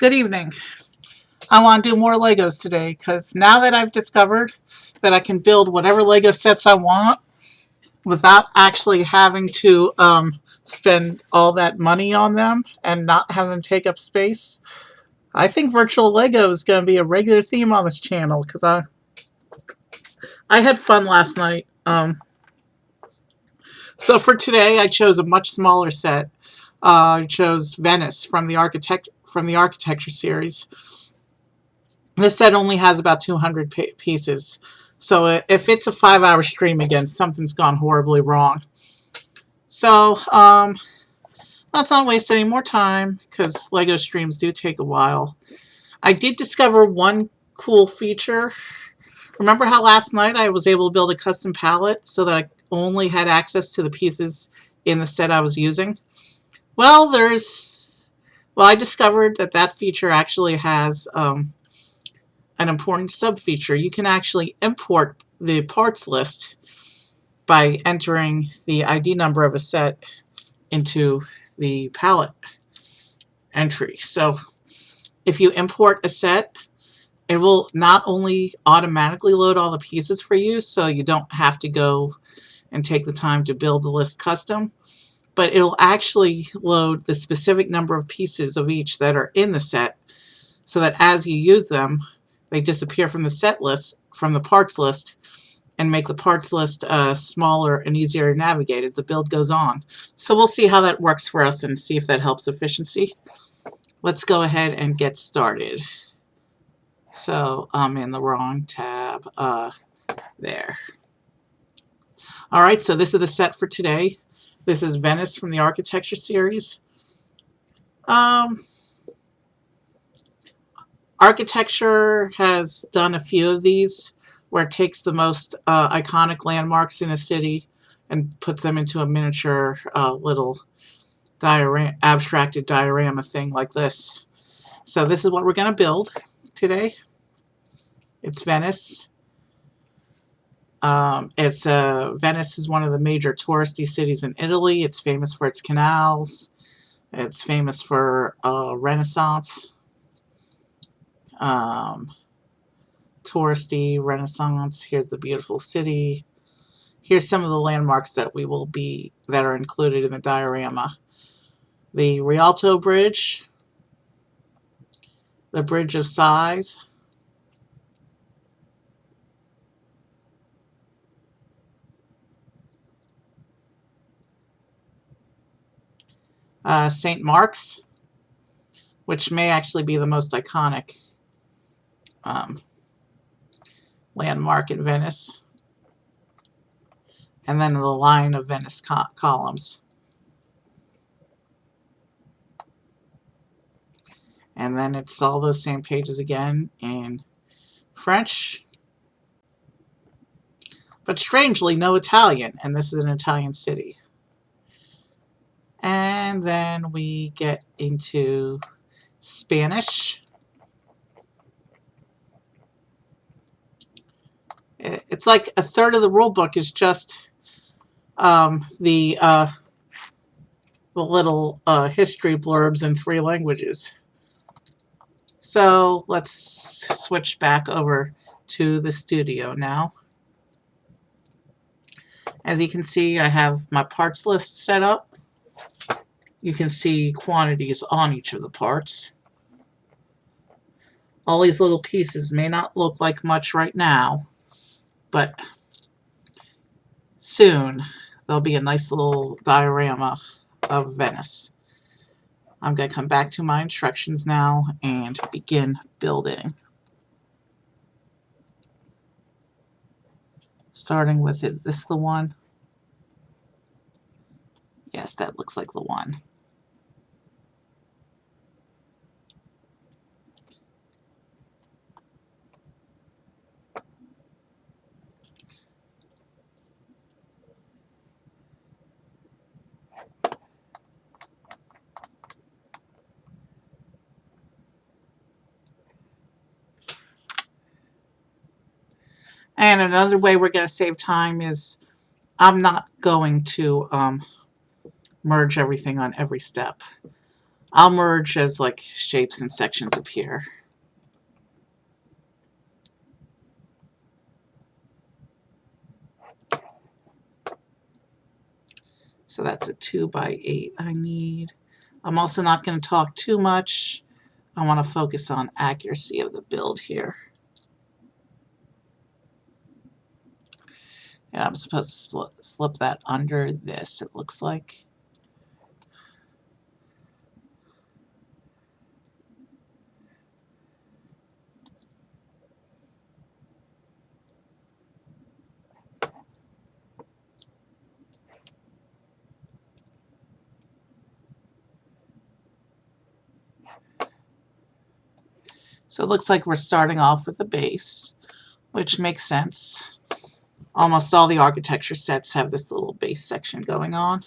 Good evening. I want to do more Legos today because now that I've discovered that I can build whatever Lego sets I want without actually having to spend all that money on them and not have them take up space, I think virtual Lego is going to be a regular theme on this channel because I had fun last night. So for today, I chose a much smaller set. I chose Venice from the architecture series. This set only has about 200 pieces. So if it's a 5-hour stream again, something's gone horribly wrong. So let's not waste any more time because LEGO streams do take a while. I did discover one cool feature. Remember how last night I was able to build a custom palette so that I only had access to the pieces in the set I was using? Well, I discovered that feature actually has an important sub-feature. You can actually import the parts list by entering the ID number of a set into the palette entry. So if you import a set, it will not only automatically load all the pieces for you, so you don't have to go and take the time to build the list custom, but it'll actually load the specific number of pieces of each that are in the set, so that as you use them, they disappear from the set list, from the parts list, and make the parts list smaller and easier to navigate as the build goes on. So we'll see how that works for us and see if that helps efficiency. Let's go ahead and get started. So I'm in the wrong tab. There. Alright, so this is the set for today. This is Venice from the architecture series. Architecture has done a few of these where it takes the most iconic landmarks in a city and puts them into a miniature little abstracted diorama thing like this. So this is what we're going to build today. It's Venice. Venice is one of the major touristy cities in Italy. It's famous for its canals. It's famous for Renaissance. Touristy Renaissance. Here's the beautiful city. Here's some of the landmarks that are included in the diorama. The Rialto Bridge, the Bridge of Sighs, St. Mark's, which may actually be the most iconic landmark in Venice, and then the line of Venice columns. And then it's all those same pages again in French, but strangely no Italian, and this is an Italian city. And then we get into Spanish. It's like a third of the rule book is just the little history blurbs in 3 languages. So let's switch back over to the studio now. As you can see, I have my parts list set up. You can see quantities on each of the parts. All these little pieces may not look like much right now, but soon there'll be a nice little diorama of Venice. I'm going to come back to my instructions now and begin building. Starting with, is this the one? Yes, that looks like the one. And another way we're going to save time is I'm not going to merge everything on every step. I'll merge as like shapes and sections appear. So that's a 2 by 8 I need. I'm also not going to talk too much. I want to focus on accuracy of the build here. And I'm supposed to slip that under this, it looks like. So it looks like we're starting off with a base, which makes sense. Almost all the architecture sets have this little base section going on.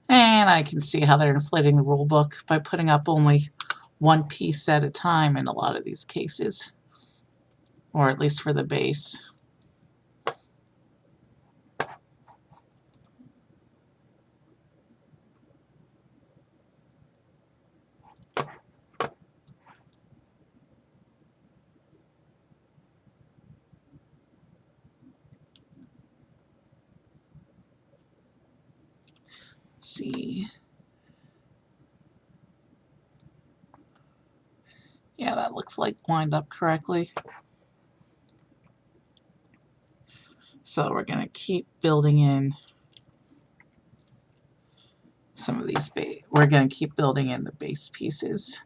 And I can see how they're inflating the rule book by putting up only one piece at a time in a lot of these cases, or at least for the base. Let's see. Yeah, that looks like lined up correctly. So we're going to keep building in some of these we're going to keep building in the base pieces.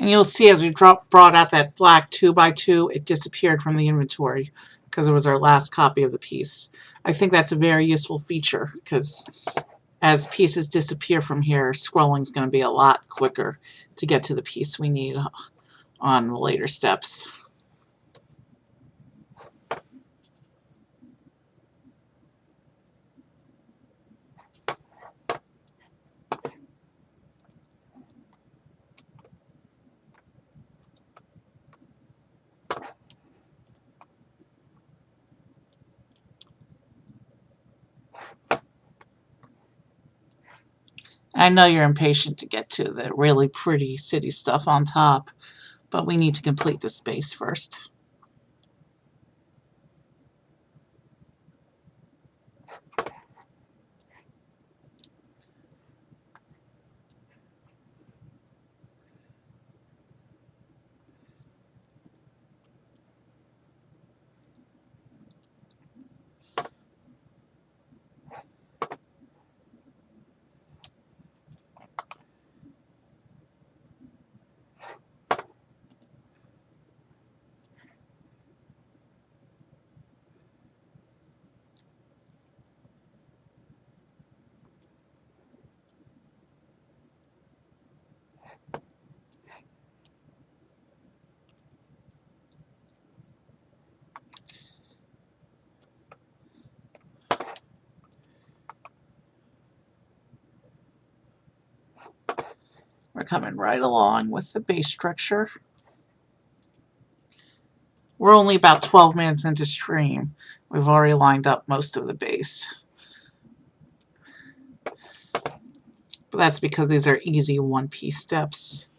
And you'll see as we brought out that black 2x2, it disappeared from the inventory because it was our last copy of the piece. I think that's a very useful feature because as pieces disappear from here, scrolling is going to be a lot quicker to get to the piece we need on later steps. I know you're impatient to get to the really pretty city stuff on top, but we need to complete this base first. We're coming right along with the base structure. We're only about 12 minutes into stream. We've already lined up most of the base. But that's because these are easy one-piece steps.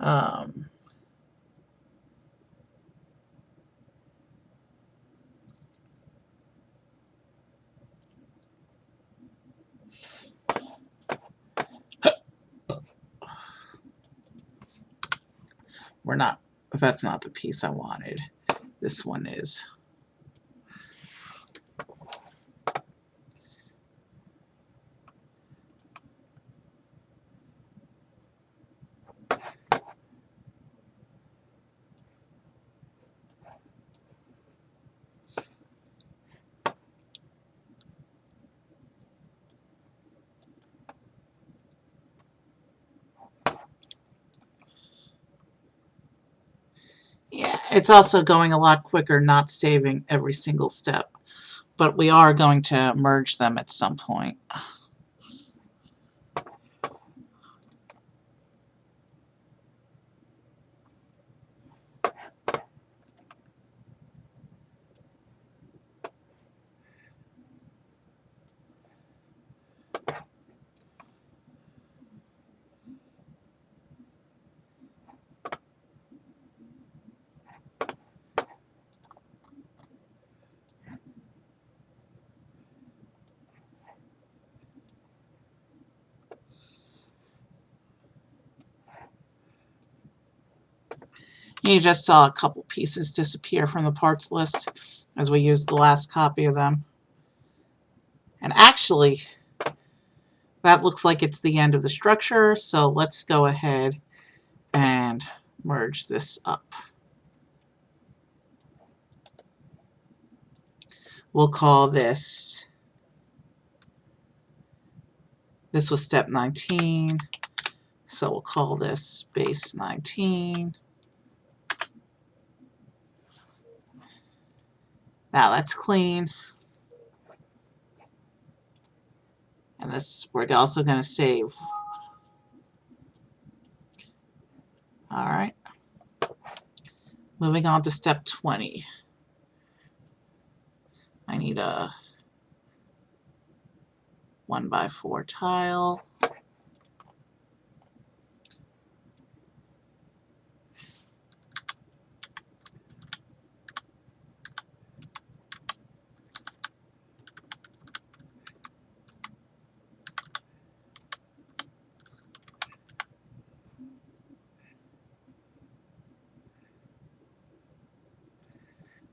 Um, we're not, that's not the piece I wanted. This one is. Yeah, it's also going a lot quicker, not saving every single step. But we are going to merge them at some point. You just saw a couple pieces disappear from the parts list as we used the last copy of them. And actually, that looks like it's the end of the structure, so let's go ahead and merge this up. We'll call this was step 19, so we'll call this base 19. Now that's clean. And this, we're also going to save. All right. Moving on to step 20. I need a 1x4 tile.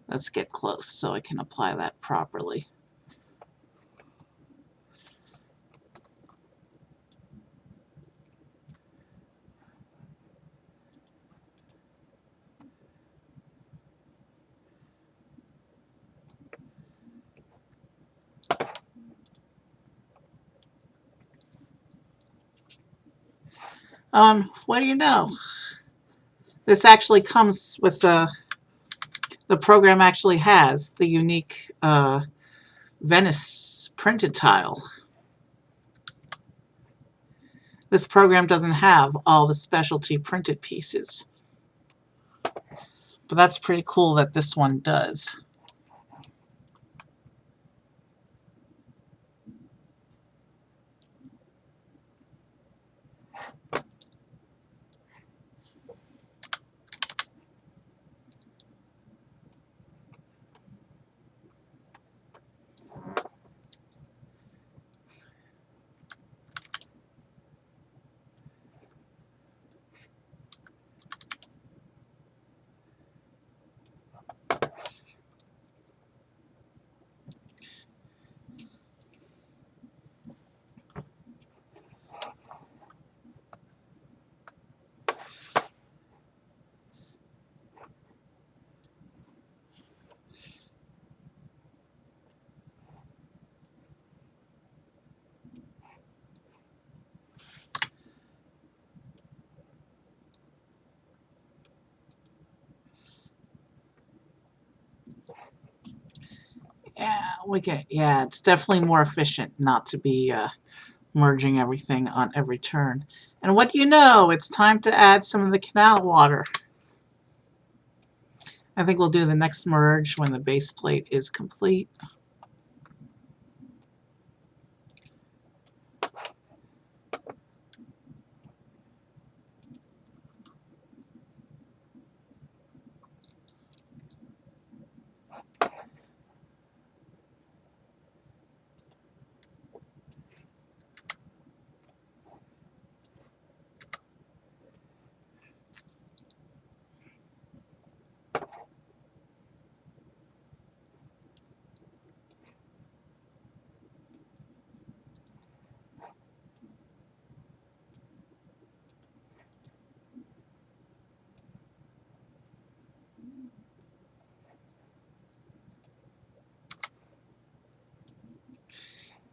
Let's get close so I can apply that properly. What do you know? This actually comes with the program actually has the unique Venice printed tile. This program doesn't have all the specialty printed pieces. But that's pretty cool that this one does. Yeah, it's definitely more efficient not to be merging everything on every turn. And what do you know? It's time to add some of the canal water. I think we'll do the next merge when the base plate is complete.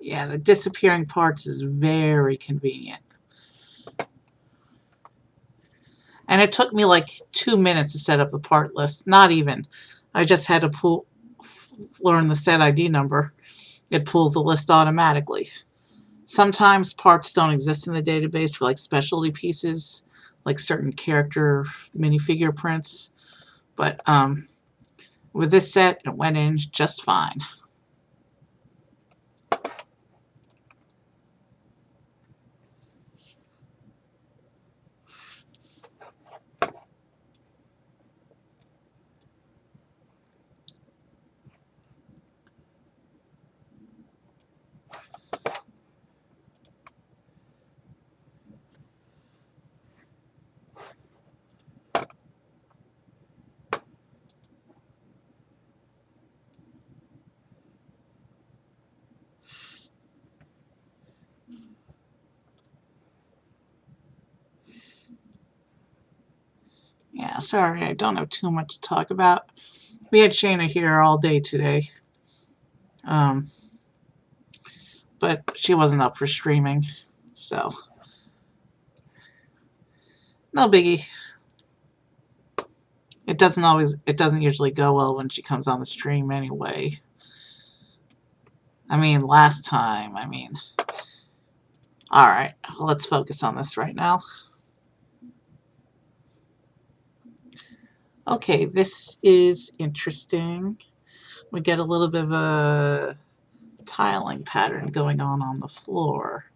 Yeah, the disappearing parts is very convenient. And it took me like 2 minutes to set up the part list. Not even. I just had to learn the set ID number. It pulls the list automatically. Sometimes parts don't exist in the database for like specialty pieces, like certain character minifigure prints. But with this set, it went in just fine. Yeah, sorry, I don't have too much to talk about. We had Shayna here all day today. But she wasn't up for streaming, so no biggie. It doesn't usually go well when she comes on the stream anyway. I mean, last time, Alright, let's focus on this right now. Okay, this is interesting. We get a little bit of a tiling pattern going on the floor.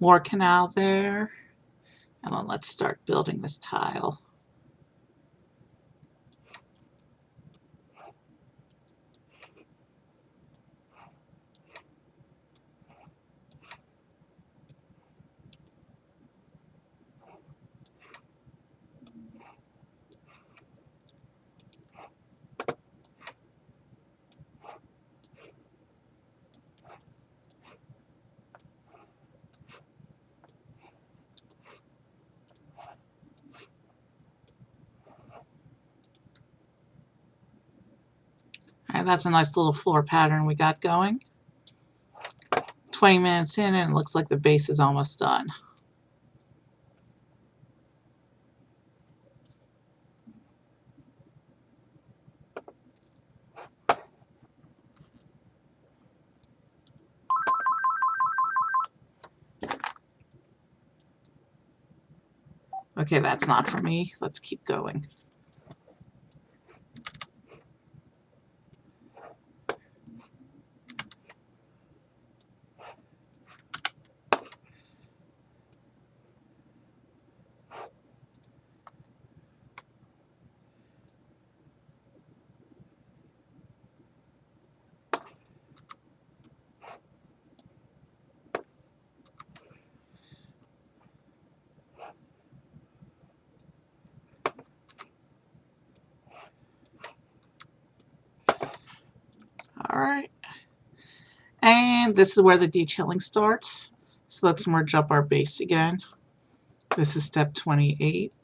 More canal there. And then let's start building this tile. Alright, that's a nice little floor pattern we got going. 20 minutes in and it looks like the base is almost done. Okay, that's not for me. Let's keep going. Alright. And this is where the detailing starts. So let's merge up our base again. This is step 28.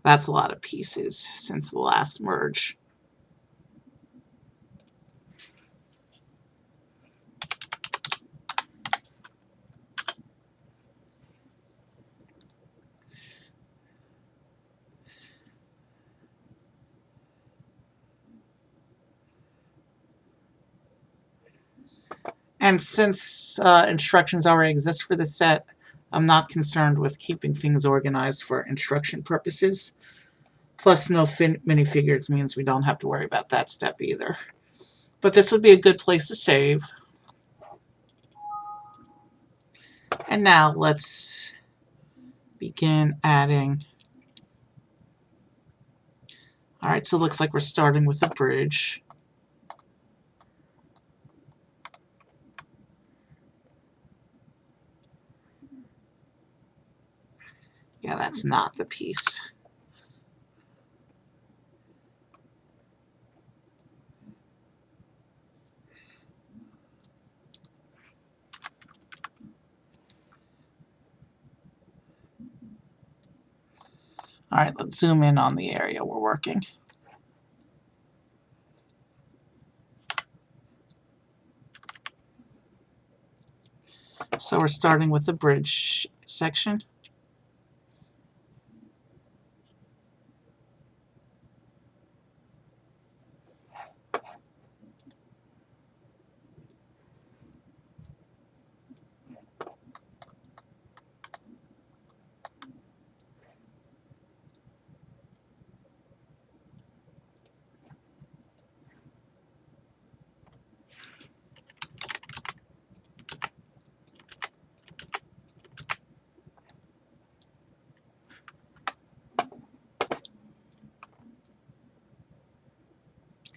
That's a lot of pieces since the last merge. And since instructions already exist for this set, I'm not concerned with keeping things organized for instruction purposes. Plus, no minifigures means we don't have to worry about that step either. But this would be a good place to save. And now let's begin adding. Alright, so it looks like we're starting with a bridge. Yeah, that's not the piece. Alright, let's zoom in on the area we're working. So we're starting with the bridge section.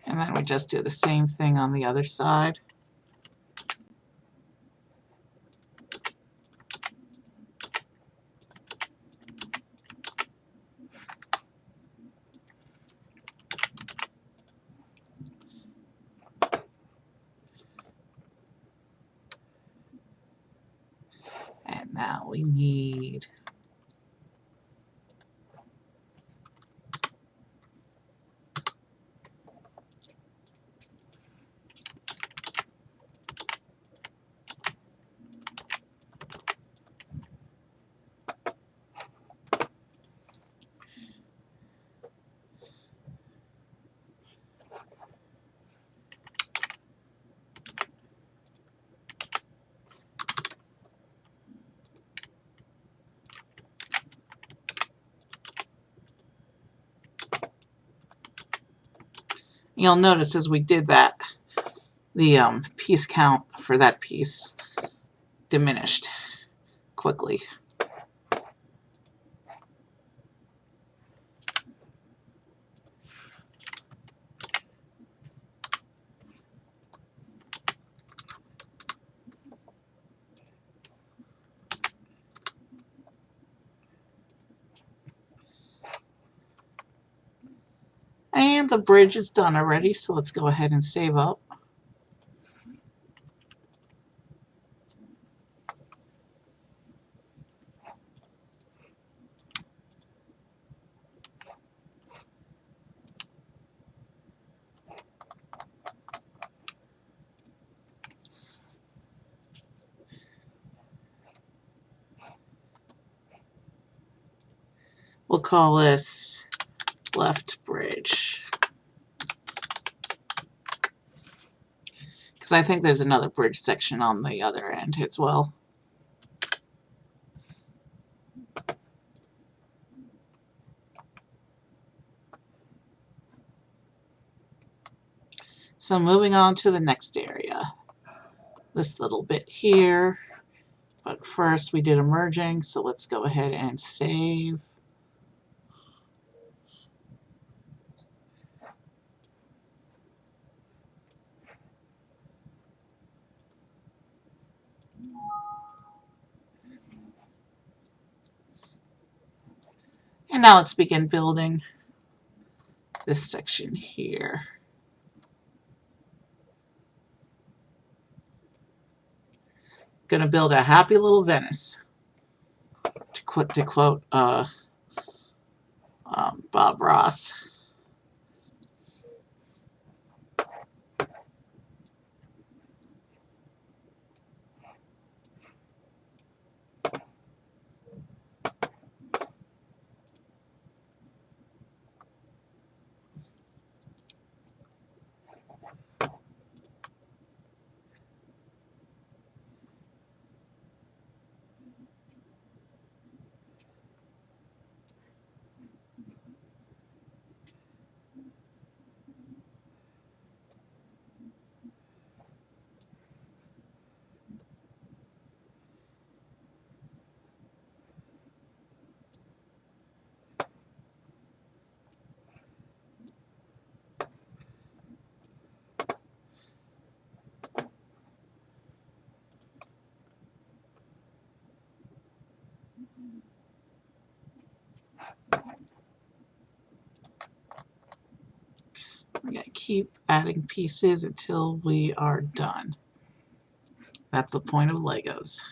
And then we just do the same thing on the other side. And now we need you'll notice as we did that, the piece count for that piece diminished quickly. And the bridge is done already, so let's go ahead and save up. We'll call this left bridge, because I think there's another bridge section on the other end as well. So moving on to the next area. This little bit here. But first we did a merging, so let's go ahead and save. And now let's begin building this section here. Gonna build a happy little Venice, to quote Bob Ross. We're going to keep adding pieces until we are done. That's the point of Legos.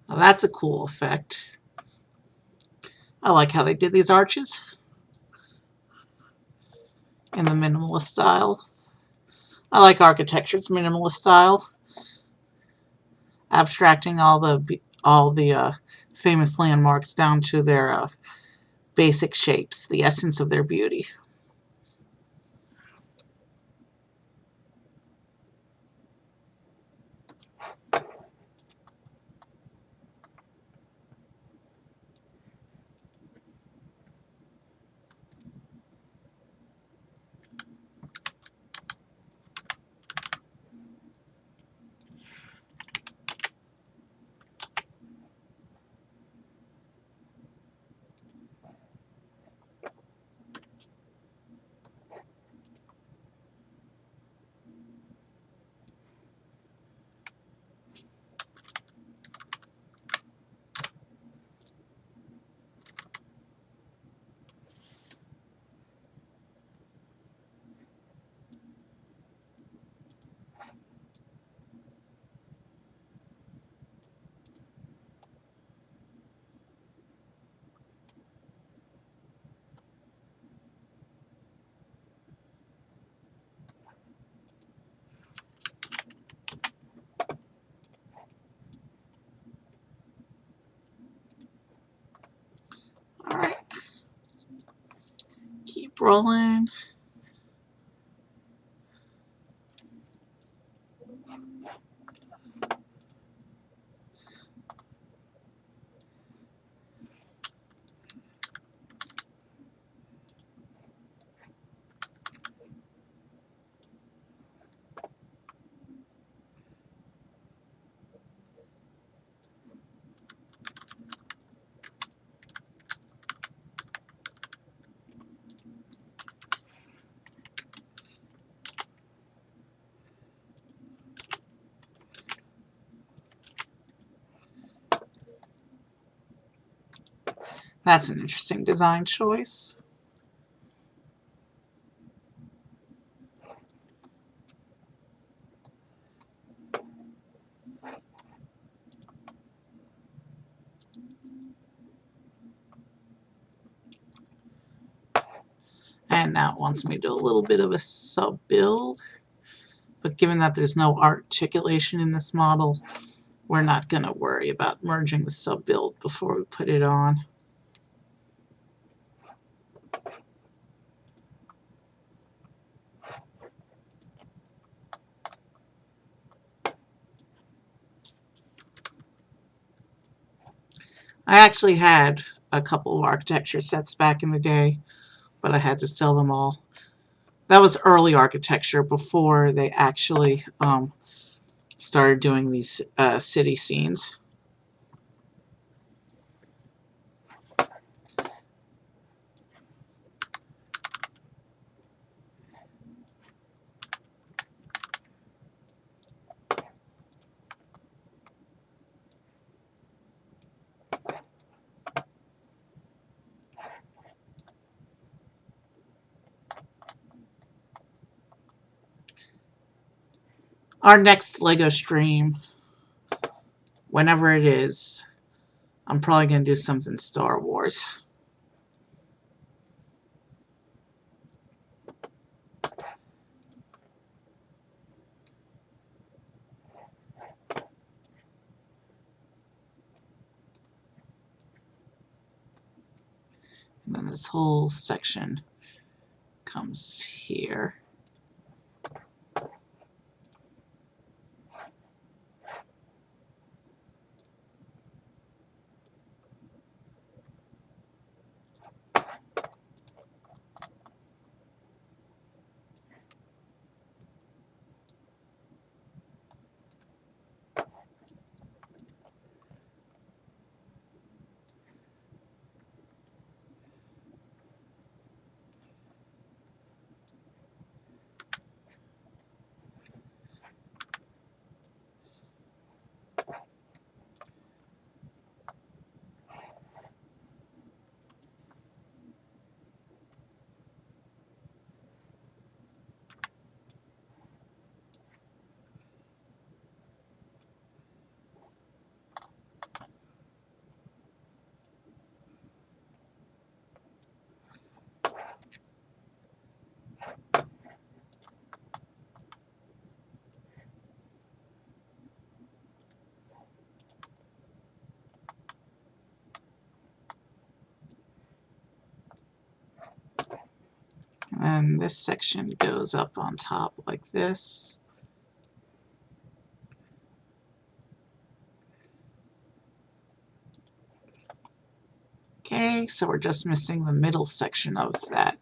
Now that's a cool effect. I like how they did these arches in the minimalist style. I like architecture's minimalist style, abstracting all the famous landmarks down to their basic shapes, the essence of their beauty. All right, keep rolling. That's an interesting design choice. And now it wants me to do a little bit of a sub-build. But given that there's no articulation in this model, we're not going to worry about merging the sub-build before we put it on. I actually had a couple of architecture sets back in the day, but I had to sell them all. That was early architecture before they actually started doing these city scenes. Our next Lego stream, whenever it is, I'm probably going to do something Star Wars. And then this whole section comes here. And this section goes up on top like this. Okay, so we're just missing the middle section of that.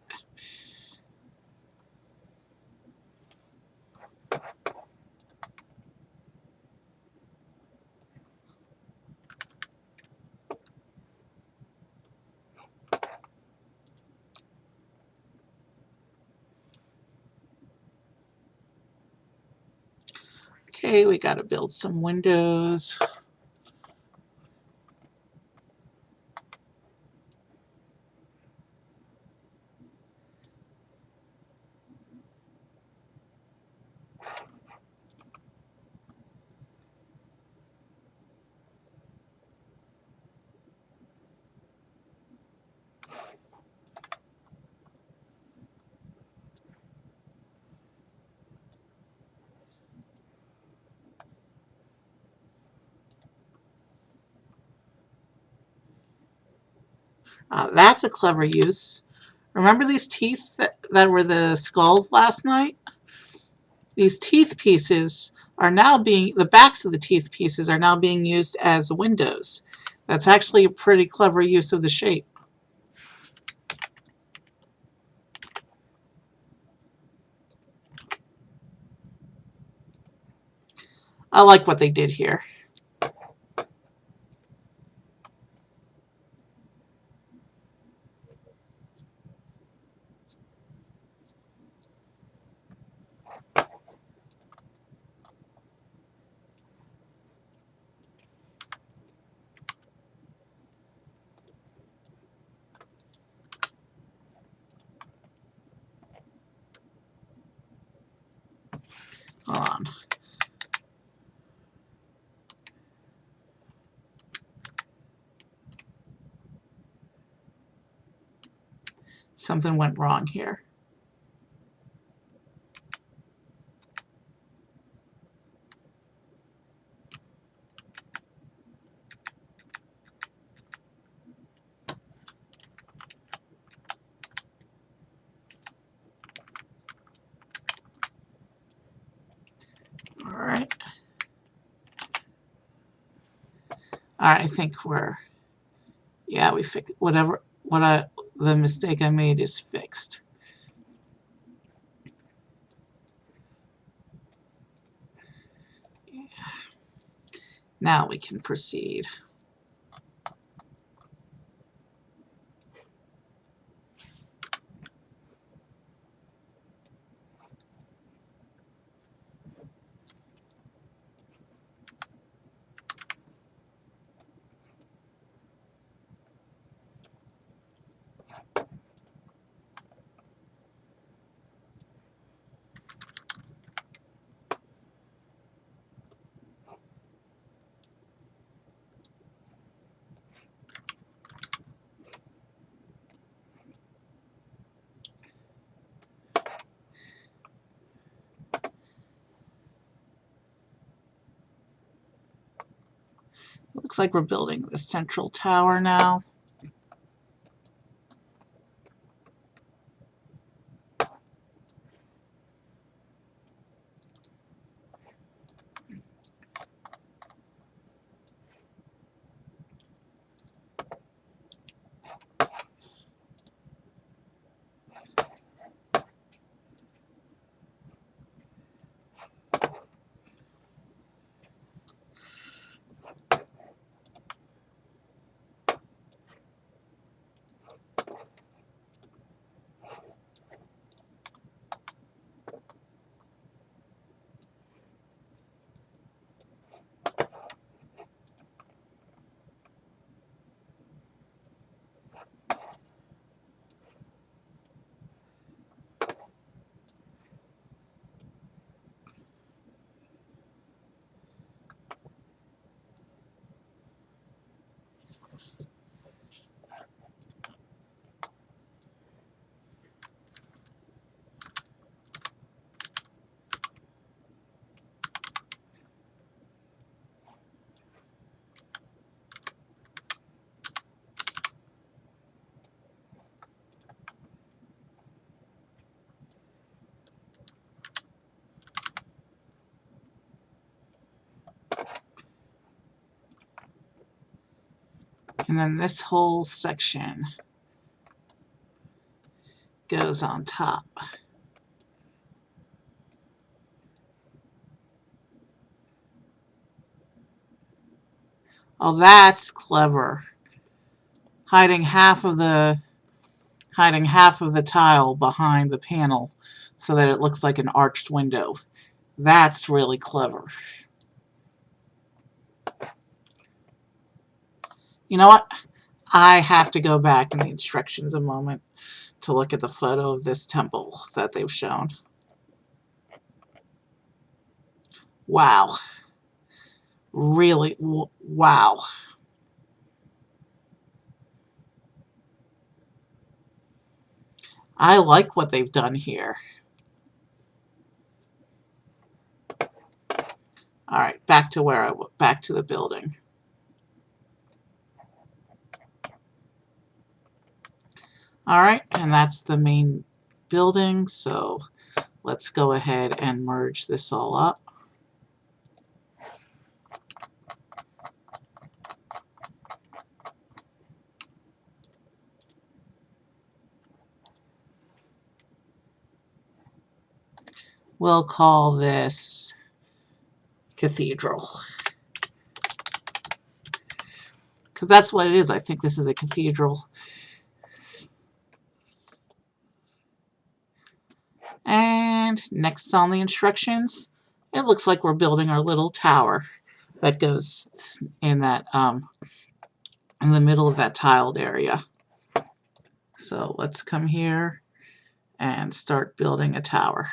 Okay, we got to build some windows. That's a clever use. Remember these teeth that were the skulls last night? These teeth pieces are now being, the backs of the teeth pieces are now being used as windows. That's actually a pretty clever use of the shape. I like what they did here. Hold on. Something went wrong here. All right. I think we're, yeah, we fixed whatever, the mistake I made is fixed. Yeah. Now we can proceed. Looks like we're building the central tower now. And then this whole section goes on top. Oh, that's clever. Hiding half of the tile behind the panel so that it looks like an arched window. That's really clever. You know what? I have to go back in the instructions a moment to look at the photo of this temple that they've shown. Wow. Really, wow. I like what they've done here. All right, back to the building. All right, and that's the main building, so let's go ahead and merge this all up. We'll call this Cathedral, because that's what it is. I think this is a cathedral. And next on the instructions, it looks like we're building our little tower that goes in that in the middle of that tiled area. So let's come here and start building a tower.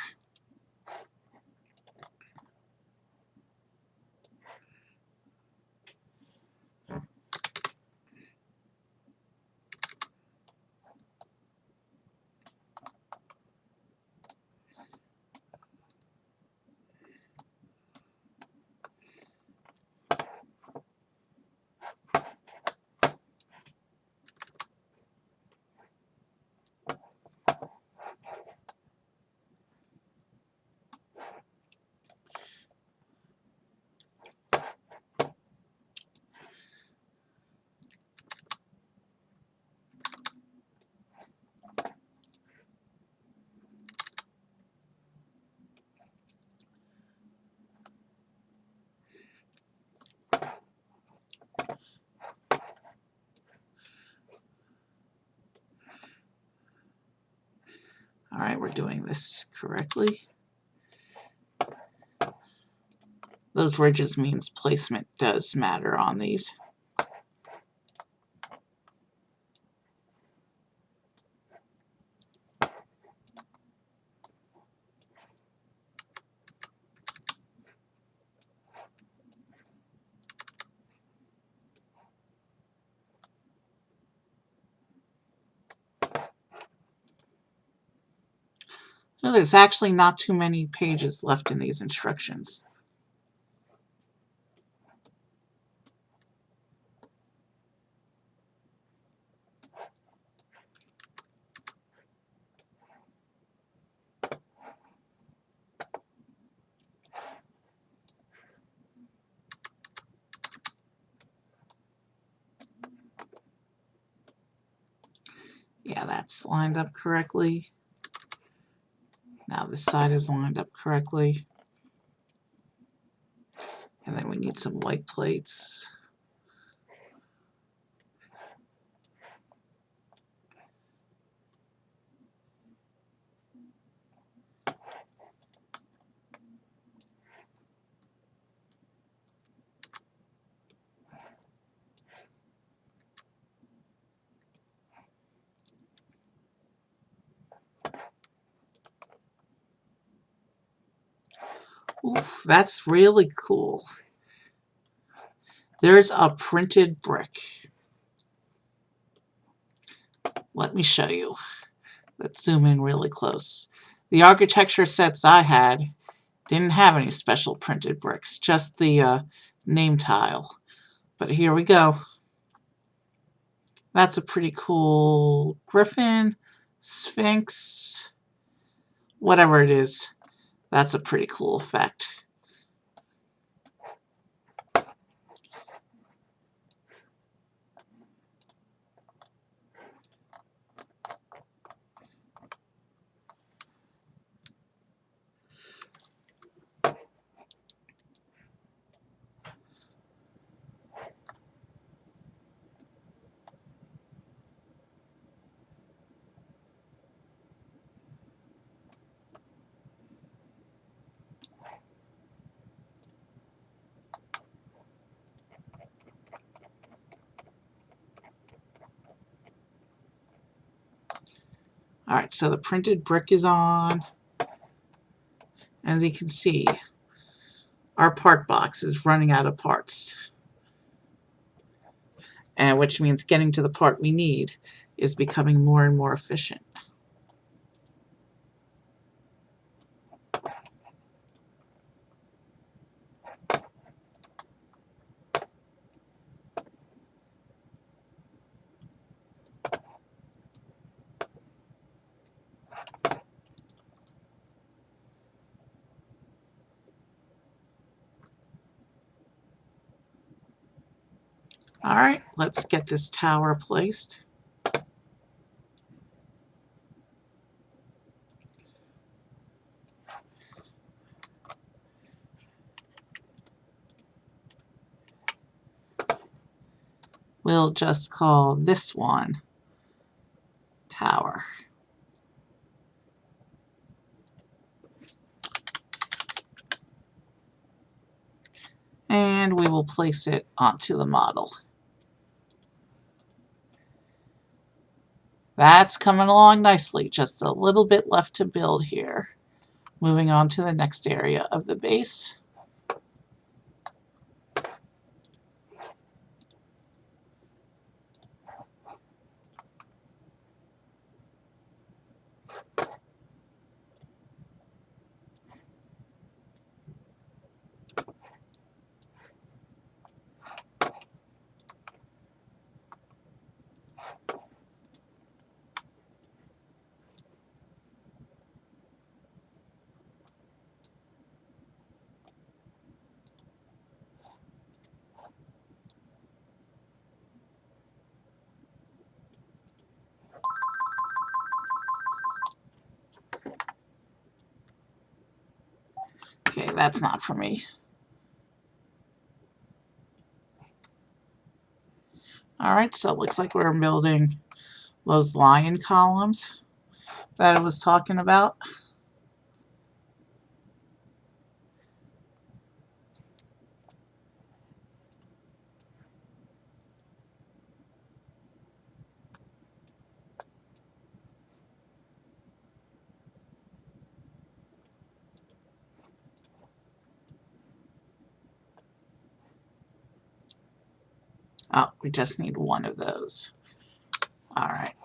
All right, we're doing this correctly. Those ridges means placement does matter on these. No, there's actually not too many pages left in these instructions. Yeah, that's lined up correctly. Now this side is lined up correctly. And then we need some white plates. Oof, that's really cool. There's a printed brick. Let me show you. Let's zoom in really close. The architecture sets I had didn't have any special printed bricks, just the name tile. But here we go. That's a pretty cool griffin, sphinx, whatever it is. That's a pretty cool effect. Alright, so the printed brick is on. As you can see, our part box is running out of parts. And which means getting to the part we need is becoming more and more efficient. Alright, let's get this tower placed. We'll just call this one tower. And we will place it onto the model. That's coming along nicely. Just a little bit left to build here. Moving on to the next area of the base. Okay, that's not for me. Alright, so it looks like we're building those lion columns that I was talking about. Oh, we just need one of those. Alright.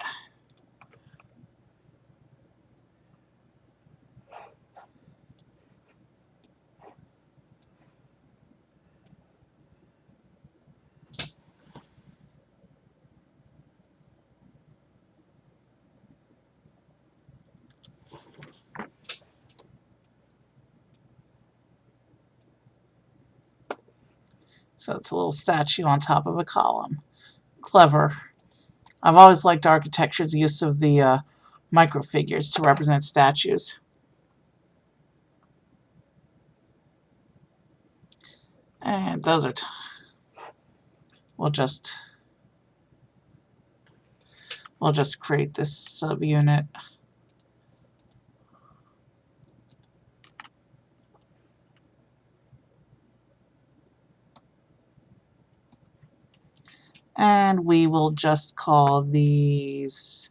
So it's a little statue on top of a column. Clever. I've always liked architecture's use of the microfigures to represent statues. And those are... We'll just create this subunit. And we will just call these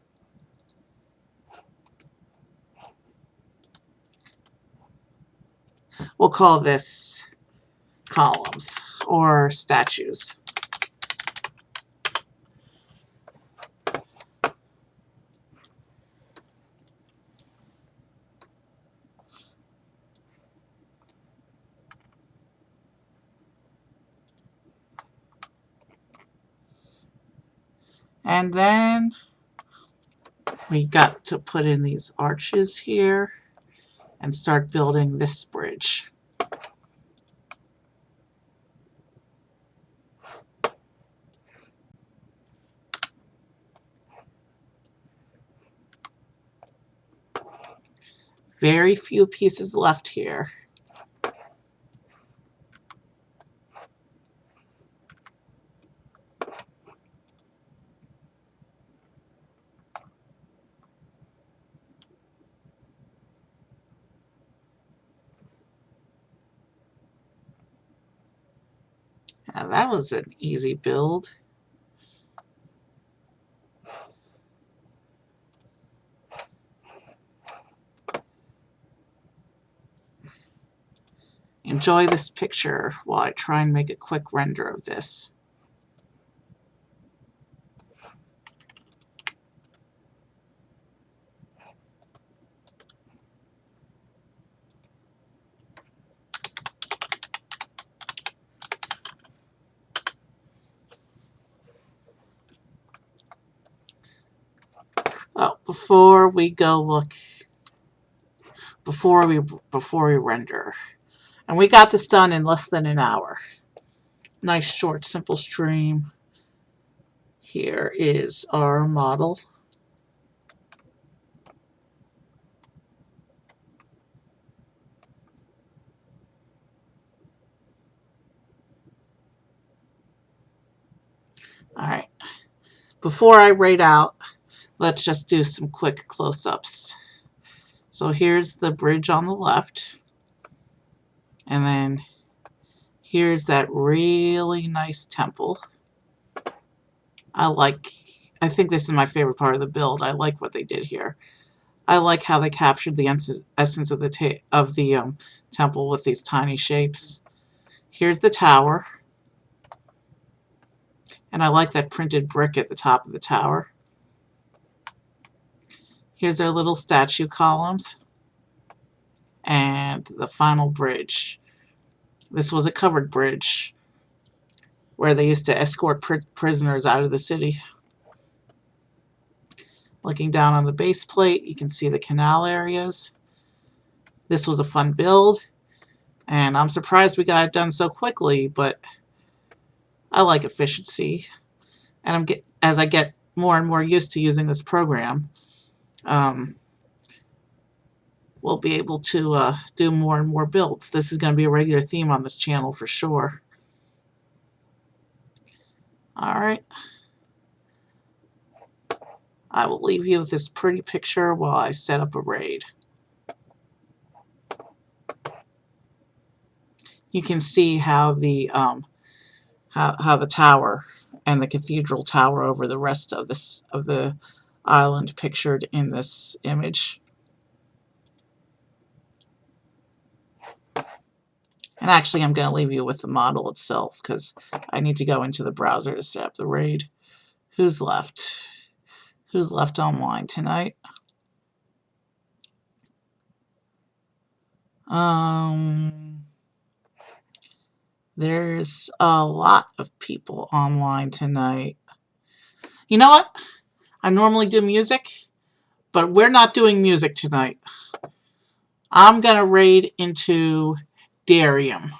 we'll call this columns or statues. And then we got to put in these arches here and start building this bridge. Very few pieces left here. Now that was an easy build. Enjoy this picture while I try and make a quick render of this. Oh, before we go look, before we render. And we got this done in less than an hour. Nice short simple stream. Here is our model. Alright. Before I rate out, let's just do some quick close-ups. So here's the bridge on the left. And then here's that really nice temple. I think this is my favorite part of the build. I like what they did here. I like how they captured the essence of the temple with these tiny shapes. Here's the tower. And I like that printed brick at the top of the tower. Here's our little statue columns. And the final bridge. This was a covered bridge where they used to escort prisoners out of the city. Looking down on the base plate, you can see the canal areas. This was a fun build, and I'm surprised we got it done so quickly, but I like efficiency. And as I get more and more used to using this program, we'll be able to do more and more builds. This is going to be a regular theme on this channel for sure. Alright. I will leave you with this pretty picture while I set up a raid. You can see how the tower and the cathedral tower over the rest of the island pictured in this image. And actually, I'm going to leave you with the model itself because I need to go into the browser to set up the raid. Who's left? Who's left online tonight? There's a lot of people online tonight. You know what? I normally do music, but we're not doing music tonight. I'm going to raid into Darium.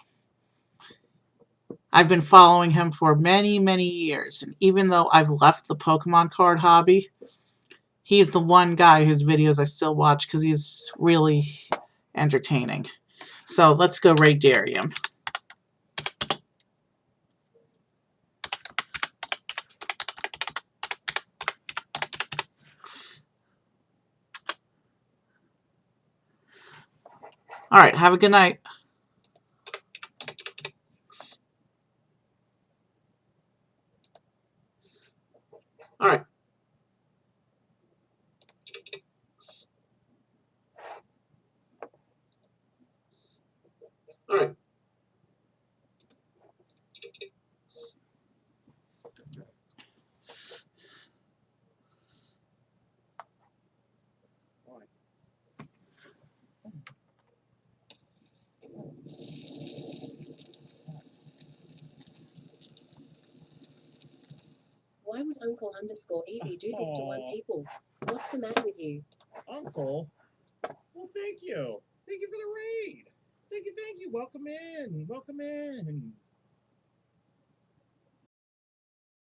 I've been following him for many, many years, and even though I've left the Pokemon card hobby, he's the one guy whose videos I still watch because he's really entertaining. So let's go raid Darium. Alright, have a good night. Alright. Alright. Why would Uncle_Evie do this to one people? What's the matter with you? Uncle? Well, thank you. Thank you for the raid. Thank you. Welcome in. Welcome in.